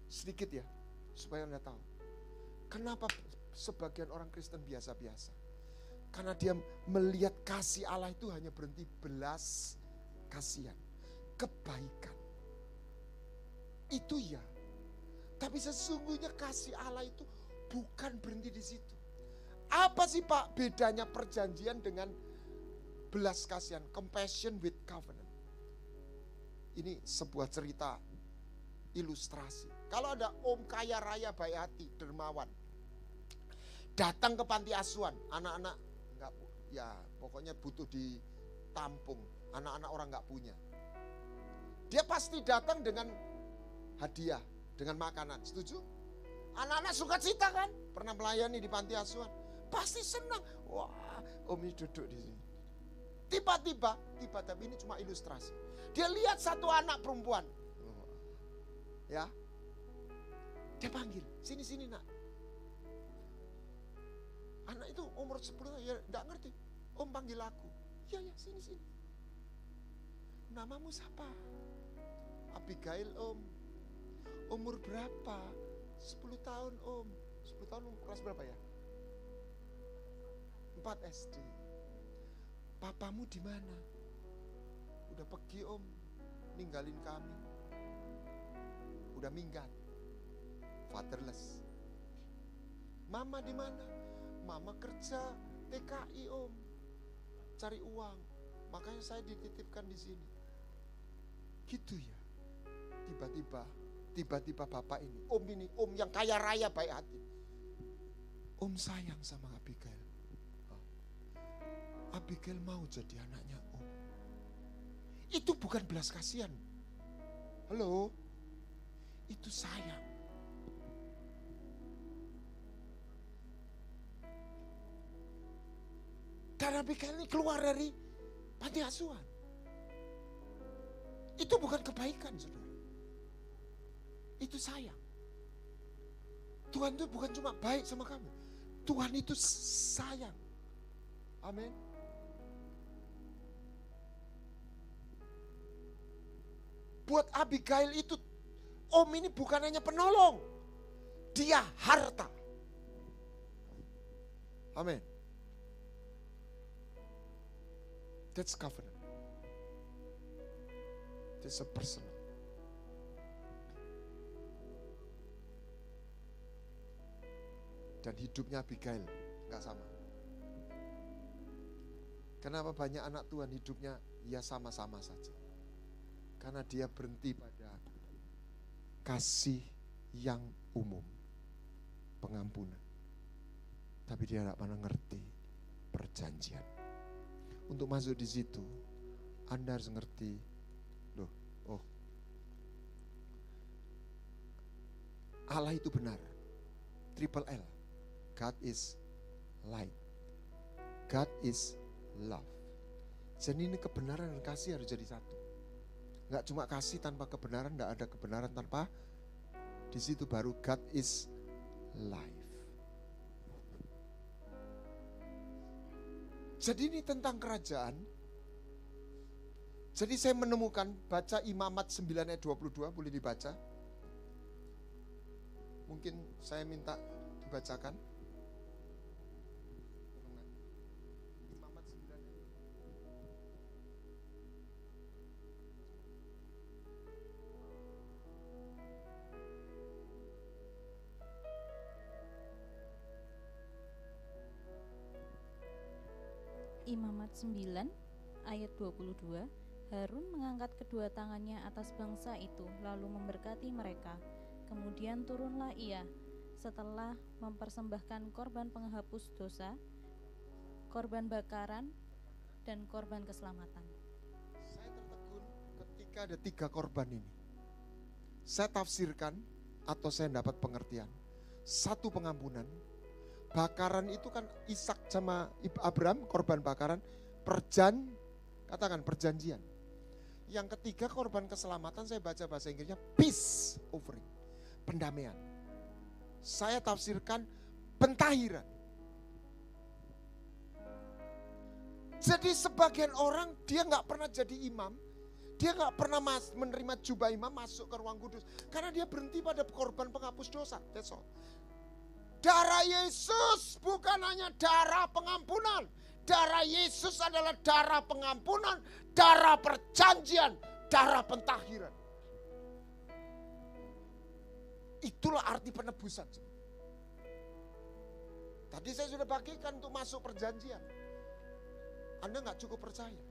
Speaker 1: Sedikit ya, supaya Anda tahu. Kenapa sebagian orang Kristen biasa-biasa. Karena dia melihat kasih Allah itu hanya berhenti belas kasihan, kebaikan. Itu ya. Tapi sesungguhnya kasih Allah itu bukan berhenti di situ. Apa sih Pak bedanya perjanjian dengan belas kasihan? Compassion with covenant. Ini sebuah cerita ilustrasi. Kalau ada om kaya raya baik hati, dermawan, datang ke panti asuhan, anak-anak enggak, ya pokoknya butuh ditampung, anak-anak orang enggak punya. Dia pasti datang dengan hadiah, dengan makanan, setuju? Anak-anak sukacita kan? Pernah melayani di panti asuhan, pasti senang. Wah, om ini duduk di sini. Tiba-tiba tapi ini cuma ilustrasi. Dia lihat satu anak perempuan. Ya. Dia panggil, sini nak. Anak itu umur 10 tahun, ya enggak ngerti. Om panggil aku. Ya, sini. Namamu siapa? Abigail om. Umur berapa? 10 tahun om. 10 tahun kelas berapa ya? 4 SD. Papamu di mana? Udah pergi om, ninggalin kami. Udah minggat. Fatherless. Mama di mana? Mama kerja TKI om, cari uang. Makanya saya dititipkan di sini. Gitu ya. Tiba-tiba bapak ini, om yang kaya raya baik hati. Om sayang sama Abigail. Abigail mau jadi anaknya om. Itu bukan belas kasihan. Halo? Itu sayang. Dan Abigail ini keluar dari panti asuhan. Itu bukan kebaikan, saudara. Itu sayang. Tuhan itu bukan cuma baik sama kamu. Tuhan itu sayang. Amin. Buat Abigail itu, om ini bukan hanya penolong. Dia harta. Amin. That's covenant. That's a personal. Dan hidupnya Abigail gak sama. Kenapa banyak anak Tuhan hidupnya ya sama-sama saja? Karena dia berhenti pada kasih yang umum, pengampunan. Tapi dia tidak pernah ngerti perjanjian. Untuk masuk di situ, Anda harus ngerti, Allah itu benar. Triple L. God is light. God is love. Jadi ini kebenaran dan kasih harus jadi satu. Enggak cuma kasih tanpa kebenaran, enggak ada kebenaran tanpa, di situ baru God is life. Jadi ini tentang kerajaan. Jadi saya menemukan, baca Imamat 9 ayat 22, boleh dibaca. Mungkin saya minta dibacakan. Imamat 9 ayat
Speaker 2: 22. Imamat 9 ayat 22. Harun mengangkat kedua tangannya atas bangsa itu, lalu memberkati mereka. Kemudian turunlah ia, setelah mempersembahkan korban penghapus dosa, korban bakaran, dan korban keselamatan.
Speaker 1: Saya tertegun ketika ada 3 korban ini. Saya tafsirkan atau saya dapat pengertian. 1 pengampunan. Bakaran itu kan Ishak sama Abraham, korban bakaran. Katakan perjanjian. Yang ketiga korban keselamatan, saya baca bahasa Inggrisnya peace offering, pendamaian. Saya tafsirkan pentahiran. Jadi sebagian orang dia gak pernah jadi imam, dia gak pernah menerima jubah imam masuk ke ruang kudus, karena dia berhenti pada korban penghapus dosa. That's all. Darah Yesus bukan hanya darah pengampunan. Darah Yesus adalah darah pengampunan, darah perjanjian, darah pentahiran. Itulah arti penebusan. Tadi saya sudah bagikan untuk masuk perjanjian. Anda nggak cukup percaya.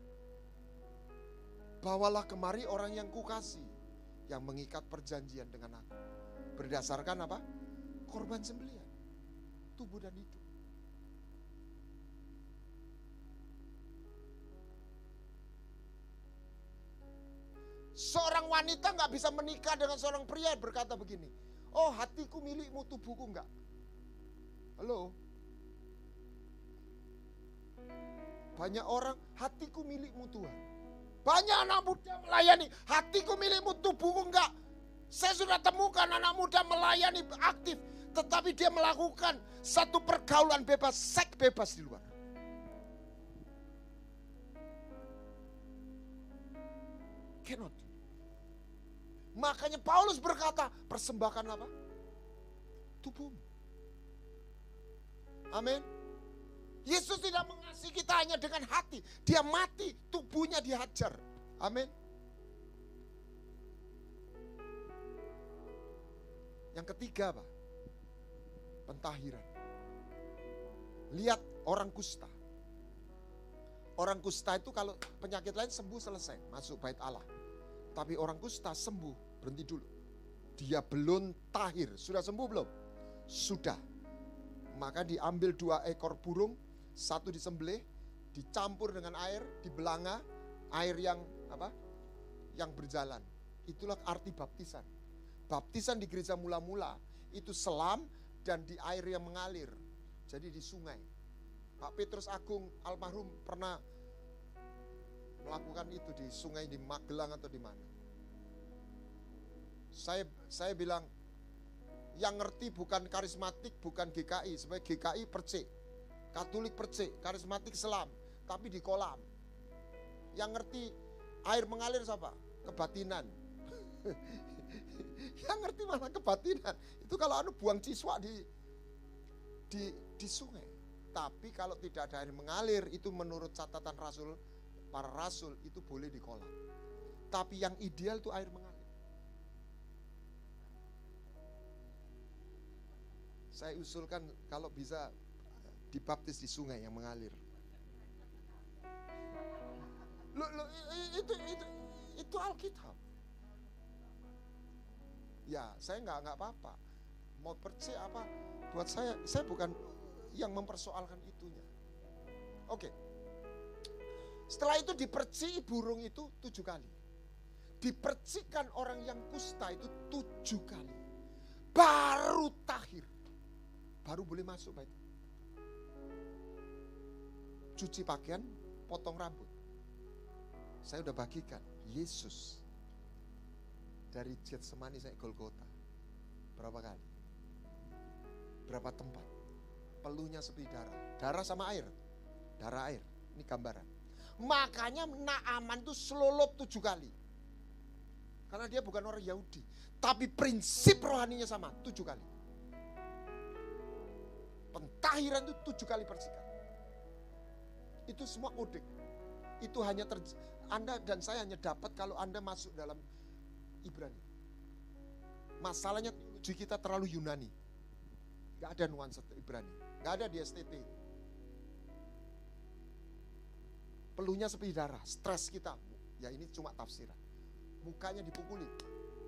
Speaker 1: Bawalah kemari orang yang kukasih, yang mengikat perjanjian dengan aku. Berdasarkan apa? Korban sembelihan, tubuh dan hidup. Seorang wanita nggak bisa menikah dengan seorang pria berkata begini, oh hatiku milikmu, tubuhku enggak. Halo? Banyak orang, hatiku milikmu Tuhan. Banyak anak muda melayani, hatiku milikmu, tubuhku enggak. Saya sudah temukan anak muda melayani aktif, tetapi dia melakukan satu pergaulan bebas, seks bebas di luar. Cannot. Makanya Paulus berkata, persembahkan apa? Tubuhmu. Amin. Yesus tidak mengasihi kita hanya dengan hati. Dia mati, tubuhnya dihajar. Amin. Yang ketiga apa? Pentahiran. Lihat orang kusta. Orang kusta itu kalau penyakit lain sembuh selesai, masuk bait Allah. Tapi orang kusta sembuh, berhenti dulu. Dia belum tahir. Sudah sembuh belum? Sudah. Maka diambil 2 ekor burung, satu disembelih, dicampur dengan air, dibelanga, air yang apa? Yang berjalan. Itulah arti baptisan. Baptisan di gereja mula-mula itu selam dan di air yang mengalir. Jadi di sungai. Pak Petrus Agung almarhum pernah melakukan itu di sungai di Magelang atau di mana. Saya bilang, yang ngerti bukan karismatik, bukan GKI. Sebagai GKI percik, Katolik percik, karismatik selam, tapi di kolam. Yang ngerti air mengalir siapa? Kebatinan. Yang ngerti malah kebatinan. Itu kalau buang ciswa di sungai. Tapi kalau tidak ada air mengalir, itu menurut catatan para rasul itu boleh di kolam. Tapi yang ideal itu air mengalir. Saya usulkan kalau bisa dibaptis di sungai yang mengalir. Itu Alkitab. Ya, saya nggak apa-apa. Mau percaya apa? Buat saya bukan yang mempersoalkan itunya. Oke. Setelah itu dipercik burung itu 7 kali. Dipercikan orang yang kusta itu 7 kali. Baru tahir. Baru boleh masuk bait. Cuci pakaian, potong rambut. Saya udah bagikan Yesus dari Getsemani sampai Golgota. Berapa kali? Berapa tempat? Peluhnya seperti darah. Darah sama air. Darah air. Ini gambaran. Makanya Naaman tuh selolop 7 kali. Karena dia bukan orang Yahudi. Tapi prinsip rohaninya sama 7 kali. Pentahiran itu 7 kali percikan. Itu semua kodik. Itu hanya Anda dan saya hanya dapat kalau Anda masuk dalam Ibrani. Masalahnya teologi kita terlalu Yunani. Gak ada nuansa Ibrani. Gak ada di STT. Peluhnya seperti darah. Stres kita. Ya ini cuma tafsiran. Mukanya dipukuli.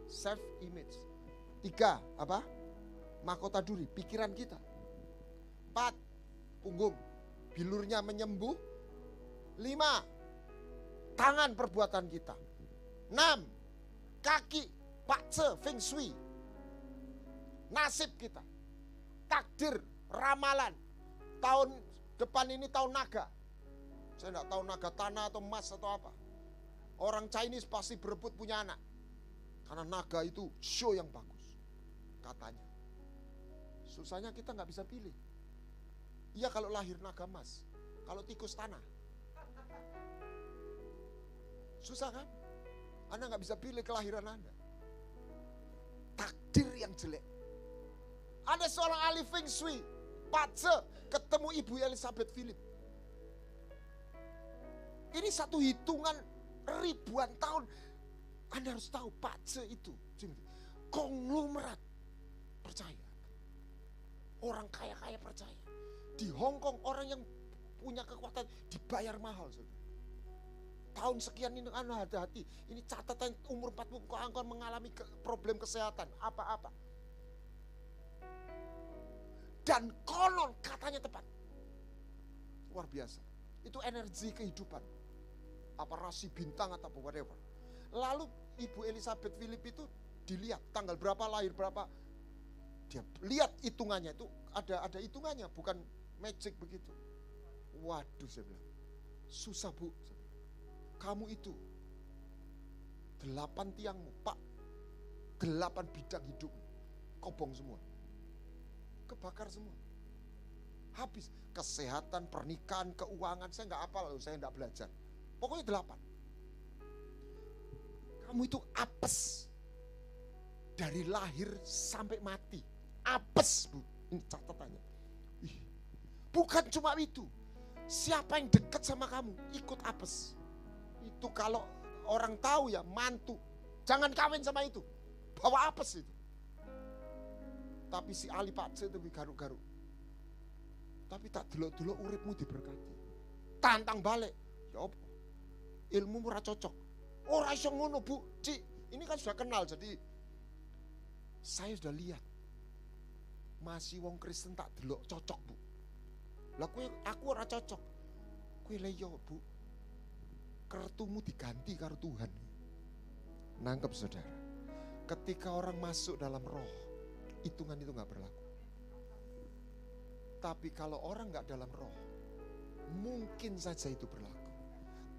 Speaker 1: Self image. 3, apa? Mahkota duri. Pikiran kita. 4, punggung. Bilurnya menyembuh. 5, tangan perbuatan kita. 6, kaki, pakce, feng shui. Nasib kita. Takdir, ramalan. Tahun depan ini tahun naga. Saya enggak tahu naga tanah atau emas atau apa. Orang Chinese pasti berebut punya anak. Karena naga itu show yang bagus. Katanya. Susahnya kita enggak bisa pilih. Iya kalau lahir naga emas. Kalau tikus tanah. Susah kan? Anda nggak bisa pilih kelahiran Anda. Takdir yang jelek. Ada seorang ahli Feng Shui, Pace, ketemu Ibu Elizabeth Philip. Ini satu hitungan ribuan tahun. Anda harus tahu Pace itu konglomerat percaya. Orang kaya-kaya percaya. Di Hong Kong orang yang punya kekuatan dibayar mahal. Saudara. Tahun sekian ini Anda hati-hati. Ini catatan umur 40 kok akan mengalami problem kesehatan. Apa-apa. Dan konon katanya tepat. Luar biasa. Itu energi kehidupan. Apa rasi bintang atau whatever. Lalu Ibu Elizabeth Philip itu dilihat tanggal berapa lahir berapa. Dia lihat hitungannya itu ada hitungannya, bukan magic begitu. Waduh, saya bilang. Susah, Bu. Kamu itu 8 tiangmu, Pak. 8 bidang hidup. Kobong semua. Kebakar semua. Habis. Kesehatan, pernikahan, keuangan. Saya nggak hafal, saya nggak belajar. Pokoknya 8. Kamu itu apes. Dari lahir sampai mati. Apes, Bu. Ini catatannya. Bukan cuma itu. Siapa yang dekat sama kamu, ikut apes. Itu kalau orang tahu ya, mantu. Jangan kawin sama itu. Bawa apes itu. Tapi si Ali Pace itu garuk-garuk. Tapi tak delok-delok uripmu diberkati. Tantang balik. Ya apa? Ilmu ora cocok. Ora iso ngono, Bu. Cik, ini kan sudah kenal, jadi saya sudah lihat. Masih wong Kristen tak delok cocok, Bu. Lah aku ora cocok. Kowe le yo, Bu. Kartumu diganti karo Tuhan. Nangkep saudara. Ketika orang masuk dalam roh, hitungan itu gak berlaku. Tapi kalau orang gak dalam roh, mungkin saja itu berlaku.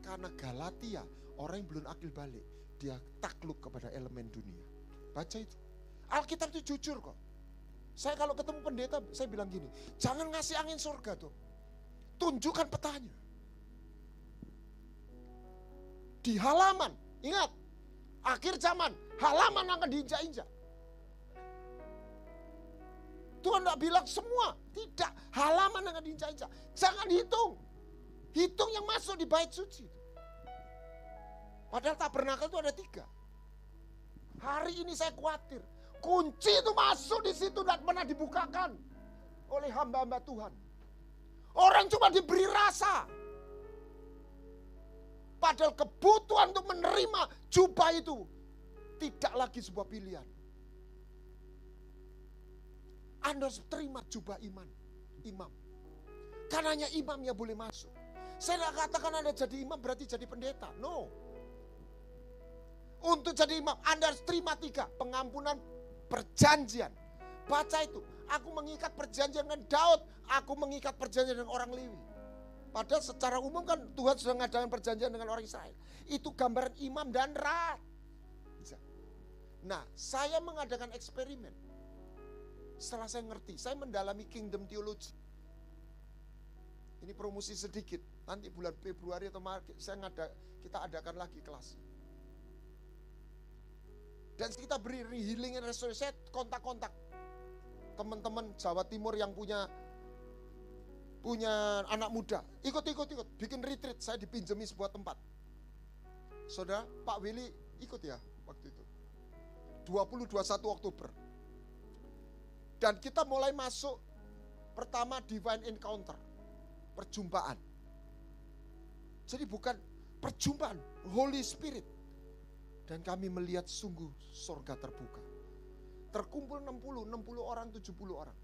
Speaker 1: Karena Galatia, orang yang belum akil balik, dia takluk kepada elemen dunia. Baca itu. Alkitab itu jujur kok. Saya kalau ketemu pendeta, saya bilang gini, jangan ngasih angin surga tuh. Tunjukkan petanya. Di halaman, ingat, akhir zaman, halaman akan diinjak-injak. Tuhan tidak bilang semua, tidak, halaman akan diinjak-injak. Jangan hitung, hitung yang masuk di bait suci. Padahal tabernakel itu ada 3. Hari ini saya khawatir, kunci itu masuk di situ dan pernah dibukakan oleh hamba-hamba Tuhan. Orang cuma diberi rasa. Padahal kebutuhan untuk menerima jubah itu tidak lagi sebuah pilihan. Anda harus terima jubah imam. Karena hanya imam yang boleh masuk. Saya tidak katakan Anda jadi imam berarti jadi pendeta. No. Untuk jadi imam Anda harus terima 3. Pengampunan perjanjian. Baca itu. Aku mengikat perjanjian dengan Daud. Aku mengikat perjanjian dengan orang Lewi. Padahal secara umum kan Tuhan sudah mengadakan perjanjian dengan orang Israel. Itu gambaran imam dan raja. Nah, saya mengadakan eksperimen. Setelah saya ngerti, saya mendalami kingdom theology. Ini promosi sedikit. Nanti bulan Februari atau Maret kita adakan lagi kelas. Dan kita beri healing and restoration. Saya kontak-kontak teman-teman Jawa Timur yang punya anak muda, ikut, bikin retreat, saya dipinjemi sebuah tempat. Saudara, Pak Willy ikut ya waktu itu. 20-21 Oktober. Dan kita mulai masuk pertama divine encounter, perjumpaan. Jadi bukan perjumpaan, Holy Spirit. Dan kami melihat sungguh surga terbuka. Terkumpul 60 orang, 70 orang.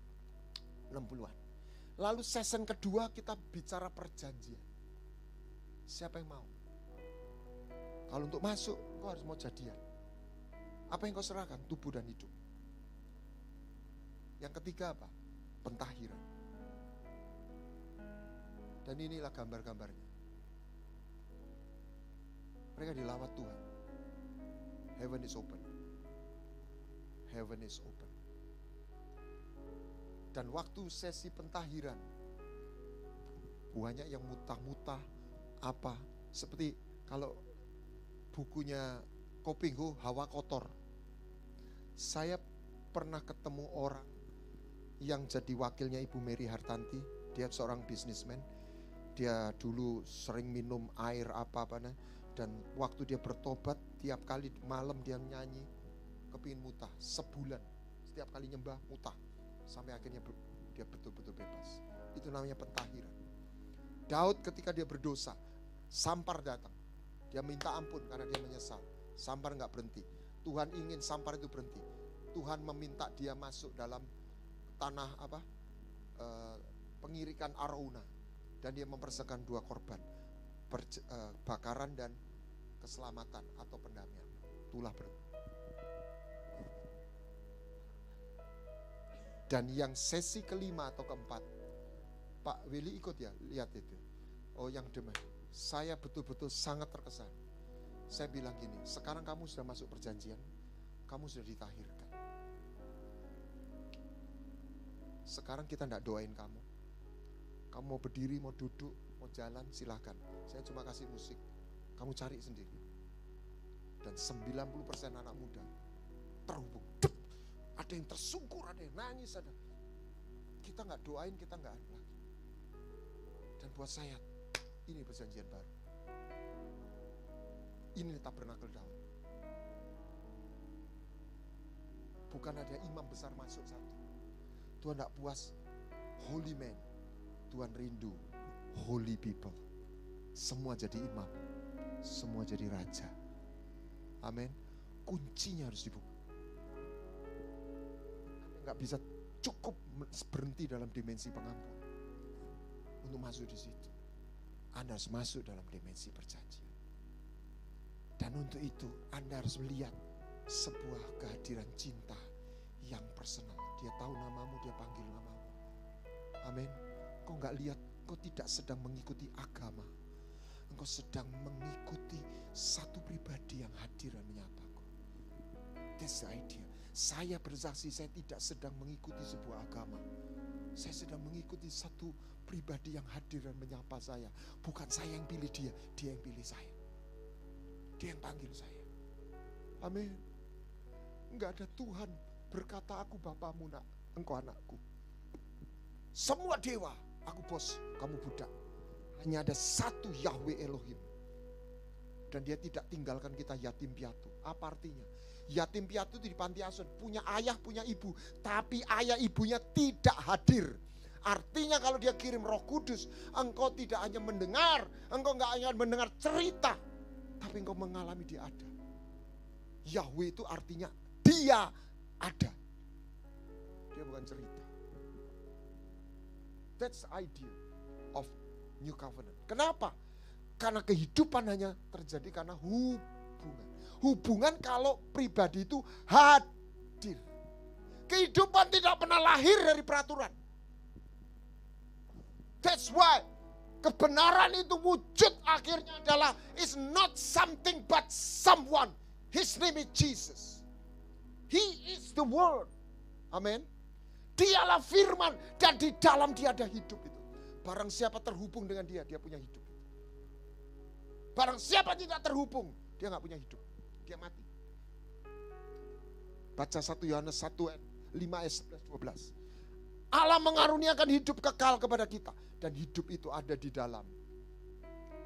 Speaker 1: 60-an. Lalu session kedua kita bicara perjanjian. Siapa yang mau? Kalau untuk masuk, kau harus mau jadian. Apa yang kau serahkan? Tubuh dan hidup. Yang ketiga apa? Pentahiran. Dan inilah gambar-gambarnya. Mereka dilawat Tuhan. Heaven is open. Heaven is open. Dan waktu sesi pentahiran, banyak yang mutah-mutah apa. Seperti kalau bukunya Kopingho, Hawa Kotor. Saya pernah ketemu orang yang jadi wakilnya Ibu Mary Hartanti. Dia seorang bisnismen. Dia dulu sering minum air apa-apa. Dan waktu dia bertobat, tiap kali malam dia nyanyi, kepingin mutah. Sebulan, setiap kali nyembah, mutah. Sampai akhirnya dia betul-betul bebas. Itu namanya pentahiran. Daud ketika dia berdosa, Sampar datang. Dia minta ampun karena dia menyesal. Sampar gak berhenti. Tuhan ingin Sampar itu berhenti. Tuhan meminta dia masuk dalam tanah pengirikan Arauna. Dan dia mempersembahkan 2 korban. Bakaran dan keselamatan atau pendamaian. Itulah dan yang sesi kelima atau keempat, Pak Willy ikut ya, lihat itu. Oh yang demam. Saya betul-betul sangat terkesan. Saya bilang gini, sekarang kamu sudah masuk perjanjian, kamu sudah ditahirkan. Sekarang kita tidak doain kamu. Kamu mau berdiri, mau duduk, mau jalan, silahkan. Saya cuma kasih musik, kamu cari sendiri. Dan 90% anak muda terhubung. Ada yang tersungkur, ada yang nangis, ada. Kita nggak doain, kita nggak ada lagi. Dan buat saya, ini perjanjian baru. Ini tabernakel Daud. Bukan ada imam besar masuk satu. Tuhan tidak puas holy man. Tuhan rindu holy people. Semua jadi imam. Semua jadi raja. Amin. Kuncinya harus dibuka. Gak bisa cukup berhenti dalam dimensi pengampun untuk masuk di situ. Anda harus masuk dalam dimensi perjanjian. Dan untuk itu Anda harus melihat sebuah kehadiran cinta yang personal. Dia tahu namamu, dia panggil namamu. Amin. Kau gak lihat, kau tidak sedang mengikuti agama. Engkau sedang mengikuti satu pribadi yang hadir dan menyapa kau. That's the idea. Saya bersaksi, saya tidak sedang mengikuti sebuah agama. Saya sedang mengikuti satu pribadi yang hadir dan menyapa saya. Bukan saya yang pilih dia, dia yang pilih saya. Dia yang panggil saya. Amin. Enggak ada Tuhan berkata, aku bapamu nak, engkau anakku. Semua dewa, aku bos, kamu budak. Hanya ada satu Yahweh Elohim. Dan dia tidak tinggalkan kita yatim piatu. Apa artinya? Yatim piatu di panti asuhan punya ayah, punya ibu, tapi ayah ibunya tidak hadir. Artinya kalau dia kirim Roh Kudus, engkau tidak hanya mendengar, engkau enggak hanya mendengar cerita, tapi engkau mengalami dia ada. Yahweh itu artinya dia ada. Dia bukan cerita. That's the idea of New Covenant. Kenapa? Karena kehidupan hanya terjadi karena hubungan. Hubungan kalau pribadi itu hadir. Kehidupan tidak pernah lahir dari peraturan. That's why kebenaran itu wujud akhirnya adalah is not something but someone. His name is Jesus. He is the word. Amin. Dialah firman dan di dalam dia ada hidup itu. Barang siapa terhubung dengan dia, dia punya hidup. Barang siapa tidak terhubung, dia nggak punya hidup. Dia mati. Baca 1 Yohanes 1 ayat 5 ayat 11-12. Allah mengaruniakan hidup kekal kepada kita. Dan hidup itu ada di dalam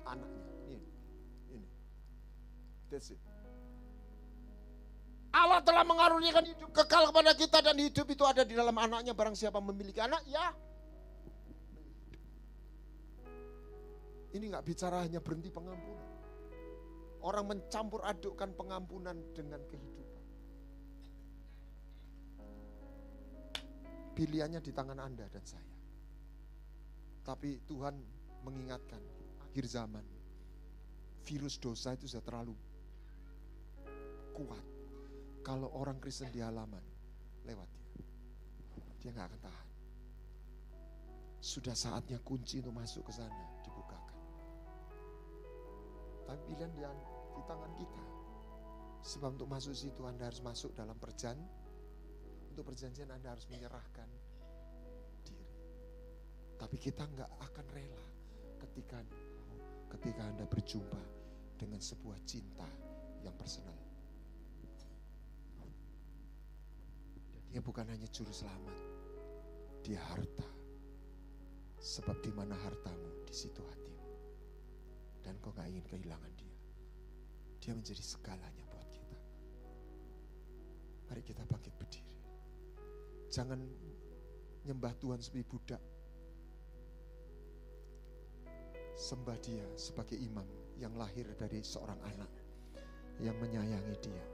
Speaker 1: anaknya. Ini. That's it. Allah telah mengaruniakan hidup kekal kepada kita. Dan hidup itu ada di dalam anaknya. Barang siapa memiliki anak, ya. Ini gak bicara hanya berhenti pengampunan. Orang mencampur adukkan pengampunan dengan kehidupan. Pilihannya di tangan Anda dan saya. Tapi Tuhan mengingatkan, akhir zaman, virus dosa itu sudah terlalu kuat. Kalau orang Kristen di halaman, lewat dia. Dia gak akan tahan. Sudah saatnya kunci untuk masuk ke sana dibukakan. Tapi pilihan di tangan kita. Sebab untuk masuk situ Anda harus masuk dalam perjanjian. Untuk perjanjian Anda harus menyerahkan diri. Tapi kita nggak akan rela ketika Anda berjumpa dengan sebuah cinta yang personal. Dan dia bukan hanya juru selamat, Dia harta. Sebab di mana hartamu, di situ hatimu. Dan kau gak ingin kehilangan dia. Dia menjadi segalanya buat kita. Mari kita bangkit berdiri. Jangan nyembah Tuhan sebagai budak. Sembah dia sebagai imam yang lahir dari seorang anak yang menyayangi dia.